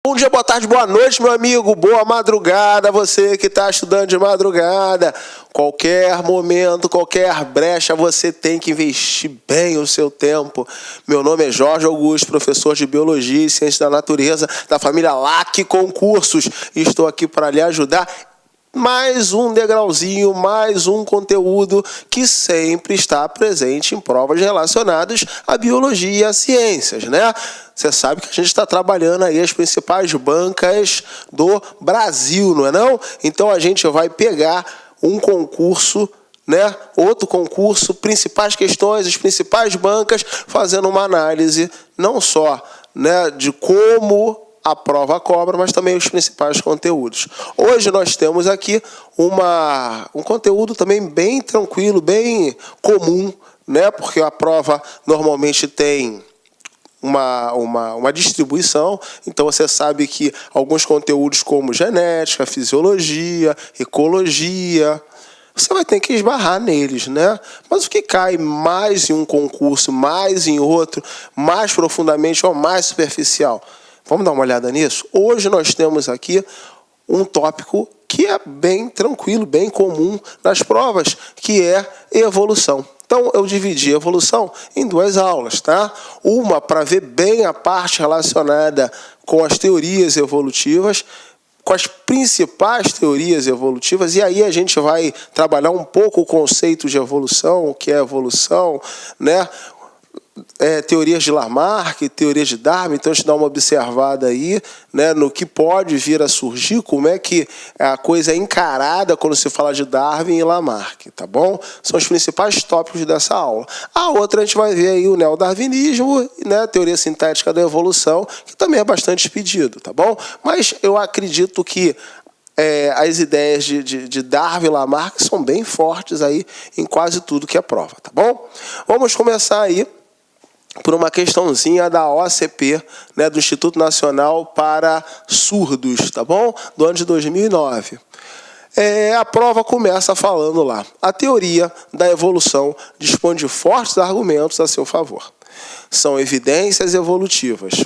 Bom dia, boa tarde, boa noite, meu amigo. Boa madrugada, você que está estudando de madrugada. Qualquer momento, qualquer brecha, você tem que investir bem o seu tempo. Meu nome é Jorge Augusto, professor de Biologia e Ciência da Natureza da família LAC Concursos. Estou aqui para lhe ajudar. Mais um degrauzinho, mais um conteúdo que sempre está presente em provas relacionadas à biologia e às ciências, né? Você sabe que a gente está trabalhando aí as principais bancas do Brasil, não é não? Então a gente vai pegar um concurso, né? Outro concurso, principais questões, as principais bancas, fazendo uma análise não só, né, de como a prova cobra, mas também os principais conteúdos. Hoje nós temos aqui um conteúdo também bem tranquilo, bem comum, né? Porque a prova normalmente tem uma distribuição, então você sabe que alguns conteúdos como genética, fisiologia, ecologia, você vai ter que esbarrar neles, né? Mas o que cai mais em um concurso, mais em outro, mais profundamente ou mais superficial? Vamos dar uma olhada nisso? Hoje nós temos aqui um tópico que é bem tranquilo, bem comum nas provas, que é evolução. Então, eu dividi a evolução em duas aulas, tá? Uma para ver bem a parte relacionada com as teorias evolutivas, com as principais teorias evolutivas, e aí a gente vai trabalhar um pouco o conceito de evolução, o que é evolução, né? Teorias de Lamarck, teorias de Darwin. Então a gente dá uma observada aí, né, no que pode vir a surgir, como é que a coisa é encarada quando se fala de Darwin e Lamarck, tá bom? São os principais tópicos dessa aula. A outra a gente vai ver aí o neodarwinismo, né, teoria sintética da evolução, que também é bastante pedido, tá bom? Mas eu acredito que as ideias de Darwin e Lamarck são bem fortes aí em quase tudo que é prova, tá bom? Vamos começar aí por uma questãozinha da OCP, né, do Instituto Nacional para Surdos, tá bom? Do ano de 2009. A prova começa falando lá: a teoria da evolução dispõe de fortes argumentos a seu favor. São evidências evolutivas.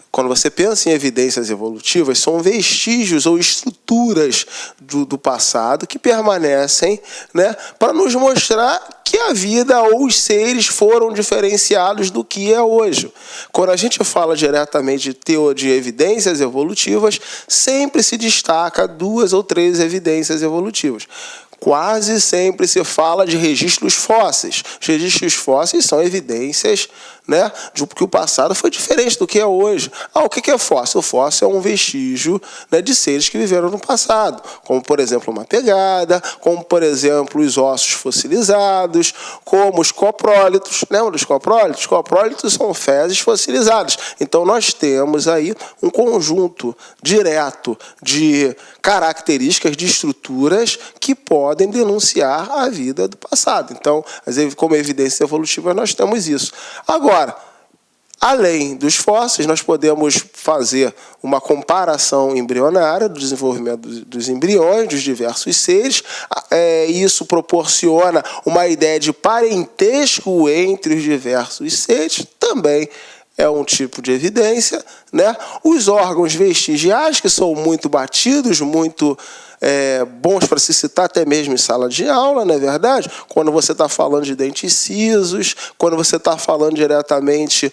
Quando você pensa em evidências evolutivas, são vestígios ou estruturas do passado que permanecem, né, para nos mostrar que a vida ou os seres foram diferenciados do que é hoje. Quando a gente fala diretamente de evidências evolutivas, sempre se destaca 2 ou 3 evidências evolutivas. Quase sempre se fala de registros fósseis. Os registros fósseis são evidências, né, de que o passado foi diferente do que é hoje. O que é fóssil? O fóssil é um vestígio, né, de seres que viveram no passado, como, por exemplo, uma pegada, como, por exemplo, os ossos fossilizados, como os coprólitos. Lembra dos coprólitos? Os coprólitos são fezes fossilizadas. Então, nós temos aí um conjunto direto de características, de estruturas que podem denunciar a vida do passado. Então, como evidência evolutiva, nós temos isso. Agora, além dos fósseis, nós podemos fazer uma comparação embrionária do desenvolvimento dos embriões, dos diversos seres. Isso proporciona uma ideia de parentesco entre os diversos seres, também é um tipo de evidência, né? Os órgãos vestigiais, que são muito batidos, muito bons para se citar até mesmo em sala de aula, não é verdade? Quando você está falando de dentes cisos, quando você está falando diretamente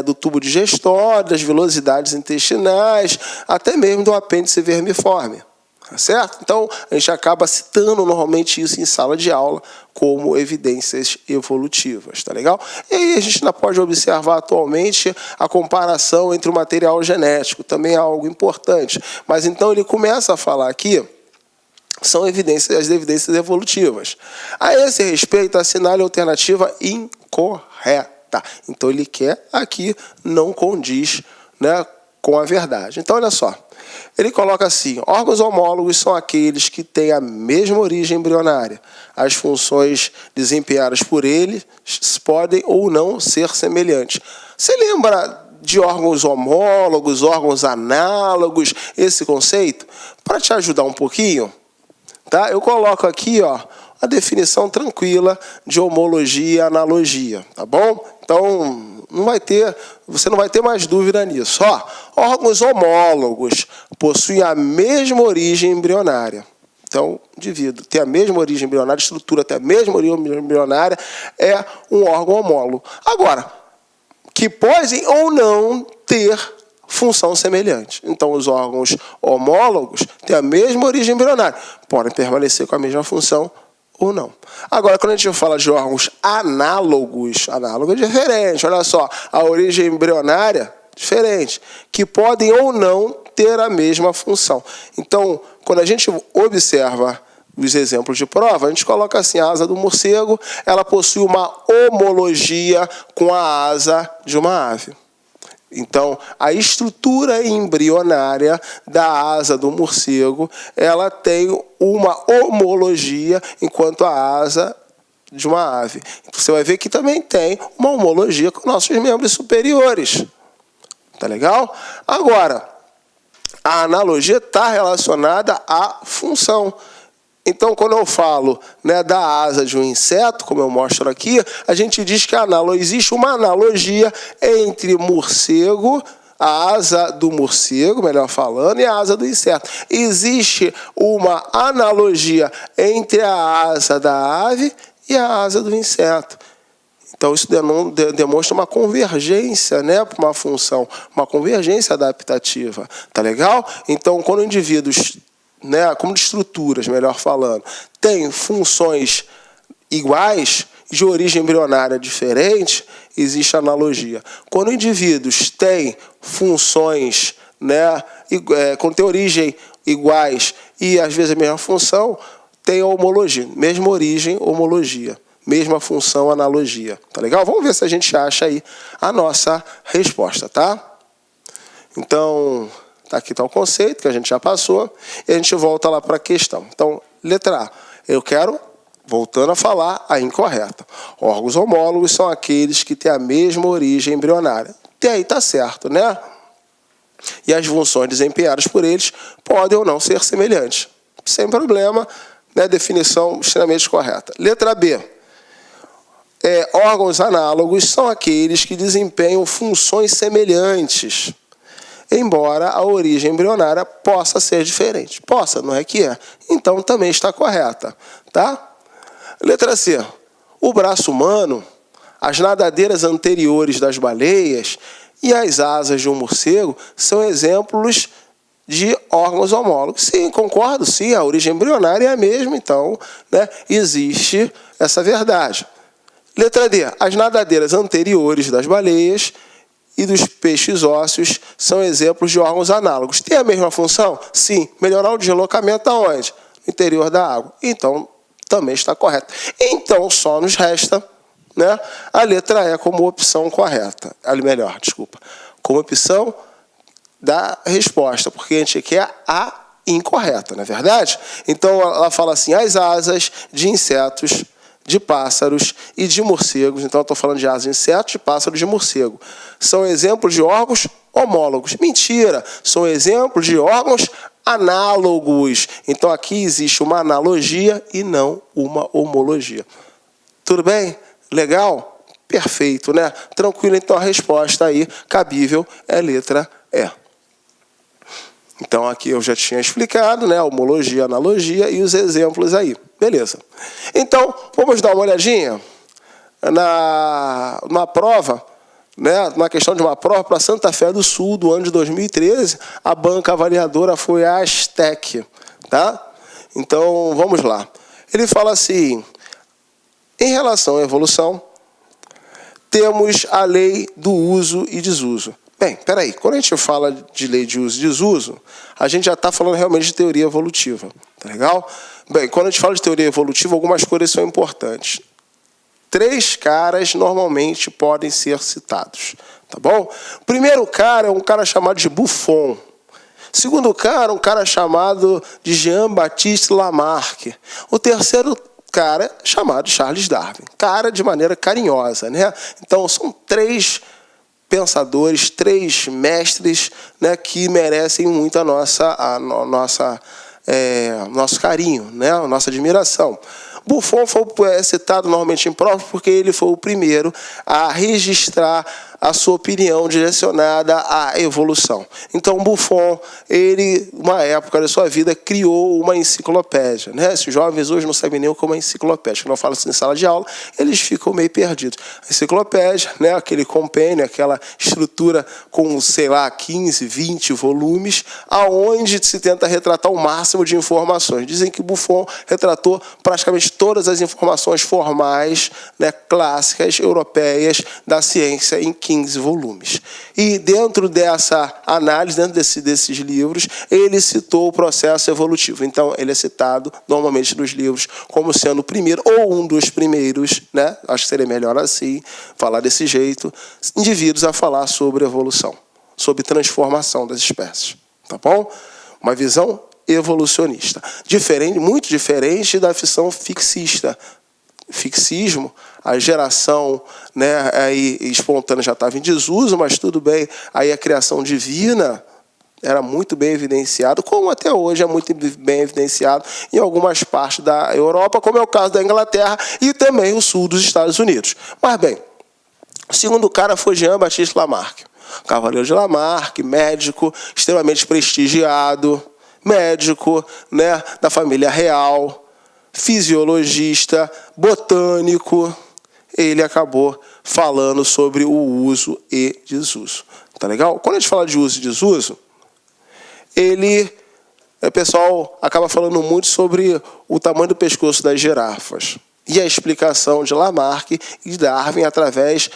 do tubo digestório, das velocidades intestinais, até mesmo do apêndice vermiforme. Tá certo? Então, a gente acaba citando normalmente isso em sala de aula como evidências evolutivas, tá legal? E aí a gente ainda pode observar atualmente a comparação entre o material genético, também é algo importante. Mas então ele começa a falar aqui, são as evidências evolutivas. A esse respeito, assinale a alternativa incorreta. Então ele quer aqui, não condiz, né, com a verdade. Então, olha só. Ele coloca assim: órgãos homólogos são aqueles que têm a mesma origem embrionária. As funções desempenhadas por eles podem ou não ser semelhantes. Você lembra de órgãos homólogos, órgãos análogos, esse conceito? Para te ajudar um pouquinho, tá? Eu coloco aqui, ó, a definição tranquila de homologia e analogia, tá bom? Então, você não vai ter mais dúvida nisso. Órgãos homólogos possuem a mesma origem embrionária. Então, indivíduo tem a mesma origem embrionária, estrutura tem a mesma origem embrionária, é um órgão homólogo. Agora, que podem ou não ter função semelhante. Então, os órgãos homólogos têm a mesma origem embrionária, podem permanecer com a mesma função ou não. Agora, quando a gente fala de órgãos análogos, análogo é diferente. Olha só, a origem embrionária, diferente, que podem ou não ter a mesma função. Então, quando a gente observa os exemplos de prova, a gente coloca assim, a asa do morcego, ela possui uma homologia com a asa de uma ave. Então, a estrutura embrionária da asa do morcego, ela tem uma homologia enquanto a asa de uma ave. Então, você vai ver que também tem uma homologia com nossos membros superiores. Tá legal? Agora, a analogia está relacionada à função. Então, quando eu falo, né, da asa de um inseto, como eu mostro aqui, a gente diz que existe uma analogia entre morcego, a asa do morcego, melhor falando, e a asa do inseto. Existe uma analogia entre a asa da ave e a asa do inseto. Então, isso demonstra uma convergência, né, para uma função, uma convergência adaptativa. Tá legal? Então, quando indivíduos, né, como de estruturas, melhor falando, tem funções iguais, de origem embrionária diferente, existe analogia. Quando indivíduos têm funções, né, quando tem origem iguais e às vezes a mesma função, tem a homologia. Mesma origem, homologia. Mesma função, analogia. Tá legal? Vamos ver se a gente acha aí a nossa resposta, tá? Então, aqui está o conceito que a gente já passou e a gente volta lá para a questão. Então, letra A. Eu quero, voltando a falar, a incorreta. Órgãos homólogos são aqueles que têm a mesma origem embrionária. Até aí está certo, né? E as funções desempenhadas por eles podem ou não ser semelhantes. Sem problema, né? Definição extremamente correta. Letra B. Órgãos análogos são aqueles que desempenham funções semelhantes, embora a origem embrionária possa ser diferente. Possa, não é que é. Então, também está correta. Tá? Letra C. O braço humano, as nadadeiras anteriores das baleias e as asas de um morcego são exemplos de órgãos homólogos. Sim, concordo, sim, a origem embrionária é a mesma, então, né, existe essa verdade. Letra D. As nadadeiras anteriores das baleias e dos peixes ósseos são exemplos de órgãos análogos. Tem a mesma função? Sim. Melhorar o deslocamento aonde? No interior da água. Então, também está correto. Então, só nos resta, né, a letra E como opção correta. Melhor, desculpa. Como opção da resposta, porque a gente quer a incorreta, não é verdade? Então, ela fala assim, as asas de insetos, de pássaros e de morcegos, então eu estou falando de asas de insetos, de pássaros, de morcego, são exemplos de órgãos homólogos. Mentira! São exemplos de órgãos análogos. Então aqui existe uma analogia e não uma homologia. Tudo bem? Legal? Perfeito, né? Tranquilo, então a resposta aí, cabível, é letra E. Então, aqui eu já tinha explicado, né? Homologia, analogia e os exemplos aí. Beleza. Então, vamos dar uma olhadinha na prova, né? Na questão de uma prova para Santa Fé do Sul, do ano de 2013. A banca avaliadora foi a Aztec, tá? Então, vamos lá. Ele fala assim, em relação à evolução, temos a lei do uso e desuso. Bem, peraí, quando a gente fala de lei de uso e desuso, a gente já está falando realmente de teoria evolutiva, tá legal? Bem, quando a gente fala de teoria evolutiva, algumas coisas são importantes. 3 caras normalmente podem ser citados, tá bom? O primeiro cara é um cara chamado de Buffon. O segundo cara é um cara chamado de Jean-Baptiste Lamarck. O terceiro cara é chamado de Charles Darwin. Cara de maneira carinhosa, né? Então, são 3 pensadores, 3 mestres, né, que merecem muito nosso carinho, né, a nossa admiração. Buffon é citado normalmente em provas porque ele foi o primeiro a registrar a sua opinião direcionada à evolução. Então, Buffon, ele, uma época da sua vida, criou uma enciclopédia. Né? Os jovens hoje não sabem nem o que é uma enciclopédia. Quando eu falo assim em sala de aula, eles ficam meio perdidos. A enciclopédia, né? Aquele compêndio, aquela estrutura com, sei lá, 15, 20 volumes, aonde se tenta retratar o máximo de informações. Dizem que Buffon retratou praticamente todas as informações formais, né, clássicas, europeias da ciência em 15 volumes. E dentro dessa análise, dentro desses livros, ele citou o processo evolutivo. Então, ele é citado normalmente nos livros como sendo o primeiro, ou um dos primeiros, né? Acho que seria melhor assim, falar desse jeito, indivíduos a falar sobre evolução, sobre transformação das espécies. Tá bom? Uma visão evolucionista. Muito diferente da visão fixista. Fixismo, a geração, né, aí, espontânea já estava em desuso, mas tudo bem. Aí a criação divina era muito bem evidenciado, como até hoje é muito bem evidenciado em algumas partes da Europa, como é o caso da Inglaterra e também o sul dos Estados Unidos. Mas bem, o segundo cara foi Jean-Baptiste Lamarck. Cavaleiro de Lamarck, médico extremamente prestigiado, médico, né, da família real, fisiologista, botânico. Ele acabou falando sobre o uso e desuso. Tá legal? Quando a gente fala de uso e desuso, o pessoal acaba falando muito sobre o tamanho do pescoço das girafas e a explicação de Lamarck e Darwin através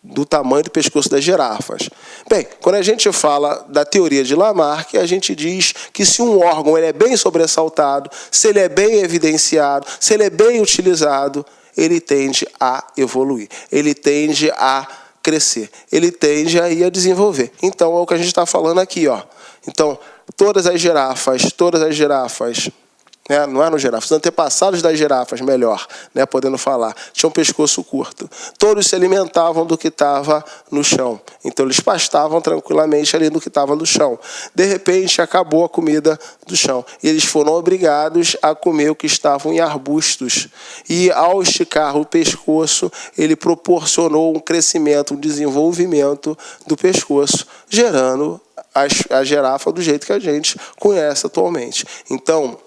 do tamanho do pescoço das girafas. Bem, quando a gente fala da teoria de Lamarck, a gente diz que se um órgão ele é bem sobressaltado, se ele é bem evidenciado, se ele é bem utilizado, ele tende a evoluir, ele tende a crescer, ele tende a ir a desenvolver. Então, é o que a gente está falando aqui, ó. Então, todas as girafas, né, não eram girafas, os antepassados das girafas, melhor, né, podendo falar, tinham um pescoço curto. Todos se alimentavam do que estava no chão. Então, eles pastavam tranquilamente ali no que estava no chão. De repente, acabou a comida do chão. E eles foram obrigados a comer o que estavam em arbustos. E, ao esticar o pescoço, ele proporcionou um crescimento, um desenvolvimento do pescoço, gerando a girafa do jeito que a gente conhece atualmente. Então,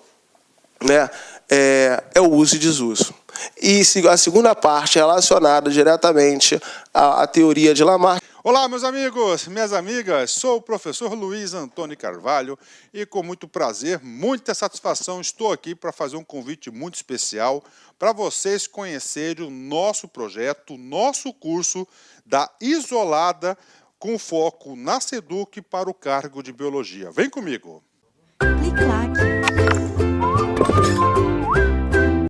né, é o uso e desuso. E a segunda parte relacionada diretamente à teoria de Lamarck. Olá, meus amigos, minhas amigas, sou o professor Luiz Antônio Carvalho e com muito prazer, muita satisfação, estou aqui para fazer um convite muito especial para vocês conhecerem o nosso projeto, o nosso curso da Isolada com foco na SEDUC para o cargo de Biologia. Vem comigo! Clique lá.